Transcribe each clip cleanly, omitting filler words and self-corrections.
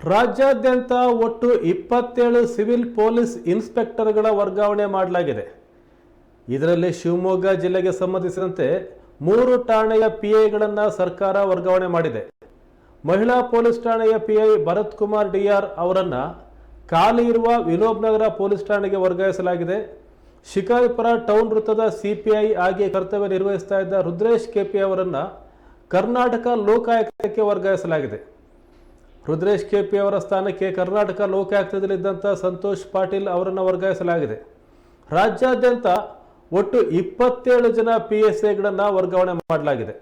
ರಾಜ್ಯಾದ್ಯಂತ ಒಟ್ಟು 27 civil police ಇನ್ಸ್ಪೆಕ್ಟರ್ಗಳ ವರ್ಗಾವಣೆ ಮಾಡಲಾಗಿದೆ. ಇದರಲ್ಲಿ ಶಿವಮೊಗ್ಗ ಜಿಲ್ಲೆಗೆ ಸಂಬಂಧಿಸಿದಂತೆ 3 ಠಾಣೆಯ ಪಿಐಗಳನ್ನು ಸರ್ಕಾರ ವರ್ಗಾವಣೆ ಮಾಡಿದೆ. ಮಹಿಳಾ ಪೊಲೀಸ್ ಠಾಣೆಯ ಪಿಐ ಭರತ್ ಕುಮಾರ್ ಡಿಆರ್ ಅವರನ್ನು ಖಾಲಿ ಇರುವ ವಿನೋಬ್ ನಗರ ಪೊಲೀಸ್ ಠಾಣೆಗೆ ವರ್ಗಾಯಿಸಲಾಗಿದೆ. ಶಿಕಾರಿಪುರ ಟೌನ್ ವೃತ್ತದ ಸಿಪಿಐ ಆಗಿ ಕರ್ತವ್ಯ ನಿರ್ವಹಿಸ್ತಾ ಇದ್ದ ರುದ್ರೇಶ್ ಕೆಪಿ ಅವರನ್ನು ಕರ್ನಾಟಕ ಲೋಕಾಯುಕ್ತಕ್ಕೆ ವರ್ಗಾಯಿಸಲಾಗಿದೆ. ರುದ್ರೇಶ್ ಕೆಪಿ ಅವರ ಸ್ಥಾನಕ್ಕೆ ಕರ್ನಾಟಕ ಲೋಕಾಯುಕ್ತದಲ್ಲಿದ್ದಂಥ ಸಂತೋಷ್ ಪಾಟೀಲ್ ಅವರನ್ನು ವರ್ಗಾಯಿಸಲಾಗಿದೆ. ರಾಜ್ಯಾದ್ಯಂತ ಒಟ್ಟು 27 ಜನ ಪಿಎಸ್ಐಗಳನ್ನು ವರ್ಗಾವಣೆ ಮಾಡಲಾಗಿದೆ.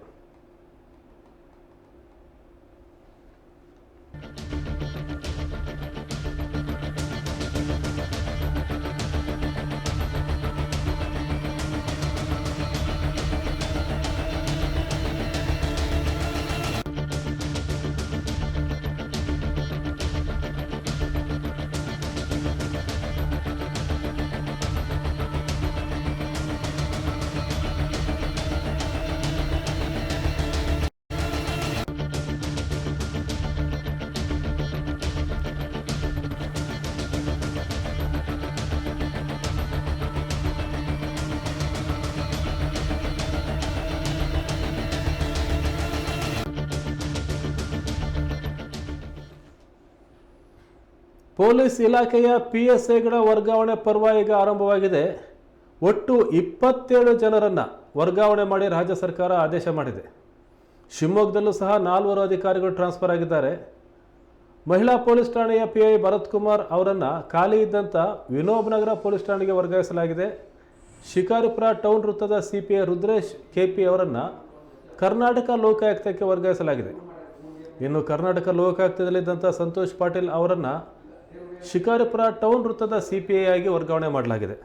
ಪೊಲೀಸ್ ಇಲಾಖೆಯ ಪಿಎಸ್ಐಗಳ ವರ್ಗಾವಣೆ ಪರ್ವ ಈಗ ಆರಂಭವಾಗಿದೆ. ಒಟ್ಟು 27 ಜನರನ್ನು ವರ್ಗಾವಣೆ ಮಾಡಿ ರಾಜ್ಯ ಸರ್ಕಾರ ಆದೇಶ ಮಾಡಿದೆ. ಶಿವಮೊಗ್ಗದಲ್ಲೂ ಸಹ 4 ಅಧಿಕಾರಿಗಳು ಟ್ರಾನ್ಸ್ಫರ್ ಆಗಿದ್ದಾರೆ. ಮಹಿಳಾ ಪೊಲೀಸ್ ಠಾಣೆಯ ಪಿಐ ಭರತ್ ಕುಮಾರ್ ಅವರನ್ನು ಖಾಲಿ ಇದ್ದಂಥ ವಿನೋಬ್ ನಗರ ಪೊಲೀಸ್ ಠಾಣೆಗೆ ವರ್ಗಾಯಿಸಲಾಗಿದೆ. ಶಿಕಾರಿಪುರ ಟೌನ್ ವೃತ್ತದ ಸಿಪಿಐ ರುದ್ರೇಶ್ ಕೆಪಿ ಅವರನ್ನು ಕರ್ನಾಟಕ ಲೋಕಾಯುಕ್ತಕ್ಕೆ ವರ್ಗಾಯಿಸಲಾಗಿದೆ. ಇನ್ನು ಕರ್ನಾಟಕ ಲೋಕಾಯುಕ್ತದಲ್ಲಿದ್ದಂಥ ಸಂತೋಷ್ ಪಾಟೀಲ್ ಅವರನ್ನು ಶಿಕಾರಿಪುರ ಟೌನ್ ವೃತ್ತದ ಸಿಪಿಐ ಆಗಿ ವರ್ಗಾವಣೆ ಮಾಡಲಾಗಿದೆ.